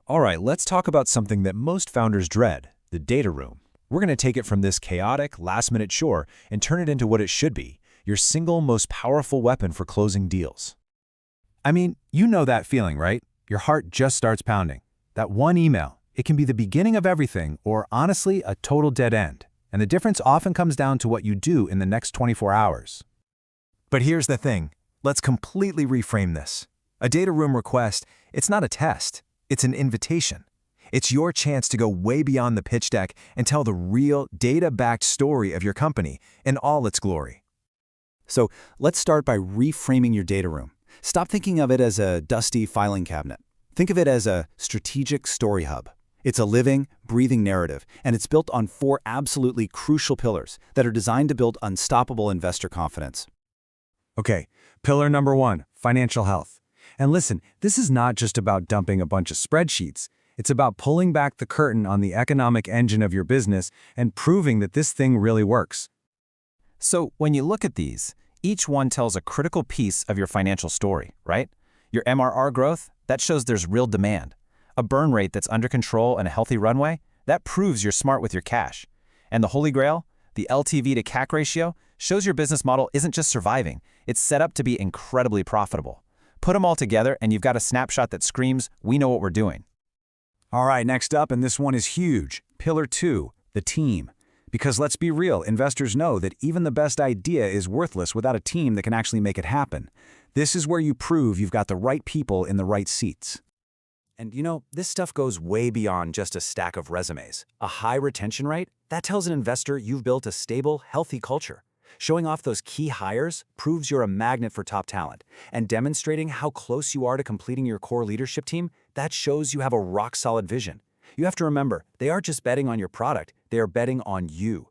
All right, let's talk about something that most founders dread, the data room. We're going to take it from this chaotic, last-minute chore and turn it into what it should be, your single most powerful weapon for closing deals. I mean, you know that feeling, right? Your heart just starts pounding. That one email, it can be the beginning of everything or, honestly, a total dead end. And the difference often comes down to what you do in the next 24 hours. But here's the thing. Let's completely reframe this. A data room request, it's not a test. It's an invitation. It's your chance to go way beyond the pitch deck and tell the real, data-backed story of your company in all its glory. So let's start by reframing your data room. Stop thinking of it as a dusty filing cabinet. Think of it as a strategic story hub. It's a living, breathing narrative, and it's built on 4 absolutely crucial pillars that are designed to build unstoppable investor confidence. Okay, pillar number 1, financial health. And listen, this is not just about dumping a bunch of spreadsheets. It's about pulling back the curtain on the economic engine of your business and proving that this thing really works. So when you look at these, each one tells a critical piece of your financial story, right? Your MRR growth, that shows there's real demand. A burn rate that's under control and a healthy runway, that proves you're smart with your cash. And the holy grail, the LTV to CAC ratio, shows your business model isn't just surviving, it's set up to be incredibly profitable. Put them all together and you've got a snapshot that screams, we know what we're doing. All right, next up, and this one is huge. Pillar 2, the team. Because let's be real, investors know that even the best idea is worthless without a team that can actually make it happen. This is where you prove you've got the right people in the right seats. And you know, this stuff goes way beyond just a stack of resumes. A high retention rate, that tells an investor you've built a stable, healthy culture. Showing off those key hires proves you're a magnet for top talent. And demonstrating how close you are to completing your core leadership team, that shows you have a rock-solid vision. You have to remember, they aren't just betting on your product, they are betting on you.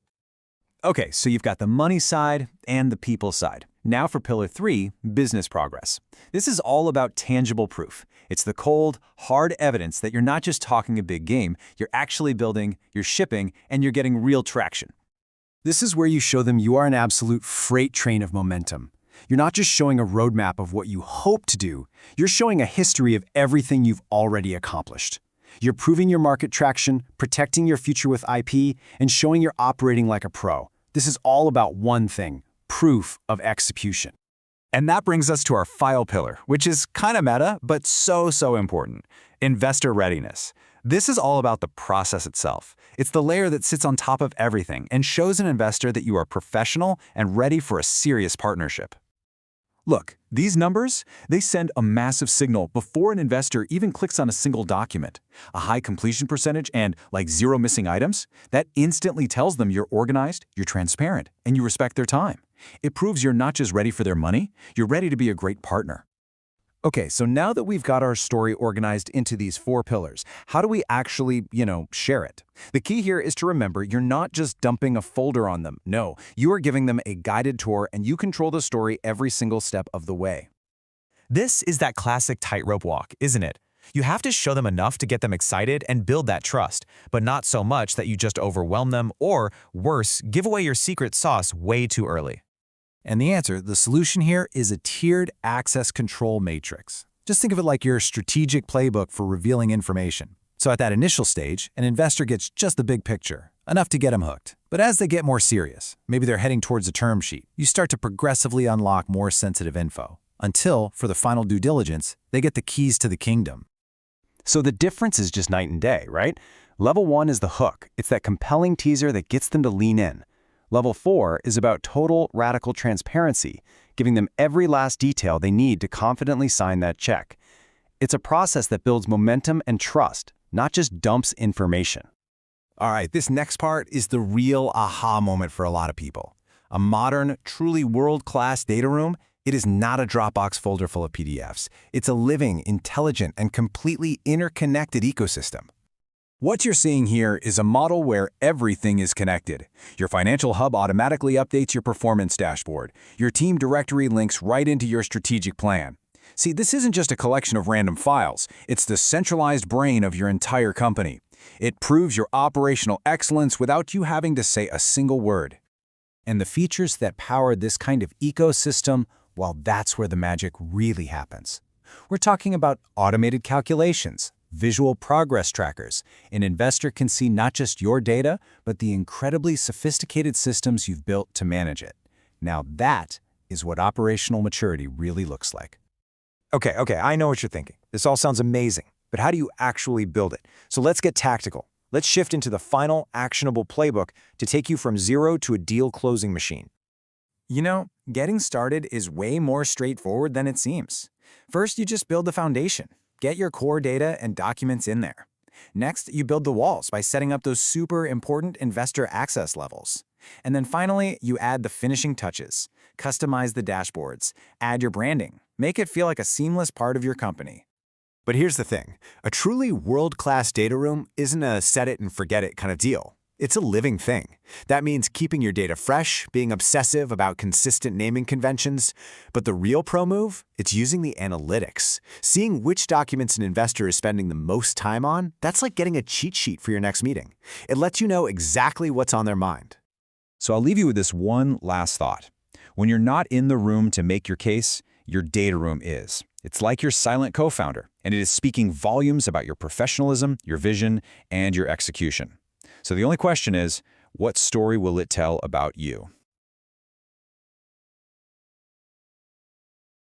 Okay, so you've got the money side and the people side. Now for pillar 3, business progress. This is all about tangible proof. It's the cold, hard evidence that you're not just talking a big game, you're actually building, you're shipping, and you're getting real traction. This is where you show them you are an absolute freight train of momentum. You're not just showing a roadmap of what you hope to do, you're showing a history of everything you've already accomplished. You're proving your market traction, protecting your future with IP, and showing you're operating like a pro. This is all about one thing, proof of execution. And that brings us to our final pillar, which is kind of meta, but so important. Investor readiness. This is all about the process itself. It's the layer that sits on top of everything and shows an investor that you are professional and ready for a serious partnership. Look, these numbers, they send a massive signal before an investor even clicks on a single document. A high completion percentage and, like, 0 missing items, that instantly tells them you're organized, you're transparent, and you respect their time. It proves you're not just ready for their money, you're ready to be a great partner. Okay, so now that we've got our story organized into these 4 pillars, how do we actually, share it? The key here is to remember you're not just dumping a folder on them. No, you are giving them a guided tour and you control the story every single step of the way. This is that classic tightrope walk, isn't it? You have to show them enough to get them excited and build that trust, but not so much that you just overwhelm them or, worse, give away your secret sauce way too early. And the answer, the solution here, is a tiered access control matrix. Just think of it like your strategic playbook for revealing information. So at that initial stage, an investor gets just the big picture, enough to get them hooked. But as they get more serious, maybe they're heading towards a term sheet, you start to progressively unlock more sensitive info, until, for the final due diligence, they get the keys to the kingdom. So the difference is just night and day, right? Level 1 is the hook. It's that compelling teaser that gets them to lean in. Level 4 is about total, radical transparency, giving them every last detail they need to confidently sign that check. It's a process that builds momentum and trust, not just dumps information. All right, this next part is the real aha moment for a lot of people. A modern, truly world-class data room, it is not a Dropbox folder full of PDFs. It's a living, intelligent, and completely interconnected ecosystem. What you're seeing here is a model where everything is connected. Your financial hub automatically updates your performance dashboard. Your team directory links right into your strategic plan. See, this isn't just a collection of random files. It's the centralized brain of your entire company. It proves your operational excellence without you having to say a single word. And the features that power this kind of ecosystem, well, that's where the magic really happens. We're talking about automated calculations, visual progress trackers. An investor can see not just your data, but the incredibly sophisticated systems you've built to manage it. Now that is what operational maturity really looks like. Okay, I know what you're thinking. This all sounds amazing, but how do you actually build it? So let's get tactical. Let's shift into the final actionable playbook to take you from zero to a deal closing machine. You know, getting started is way more straightforward than it seems. First, you just build the foundation. Get your core data and documents in there. Next, you build the walls by setting up those super important investor access levels. And then finally, you add the finishing touches. Customize the dashboards. Add your branding. Make it feel like a seamless part of your company. But here's the thing. A truly world-class data room isn't a set-it-and-forget-it kind of deal. It's a living thing. That means keeping your data fresh, being obsessive about consistent naming conventions. But the real pro move? It's using the analytics. Seeing which documents an investor is spending the most time on, that's like getting a cheat sheet for your next meeting. It lets you know exactly what's on their mind. So I'll leave you with this one last thought. When you're not in the room to make your case, your data room is. It's like your silent co-founder, and it is speaking volumes about your professionalism, your vision, and your execution. So the only question is, what story will it tell about you?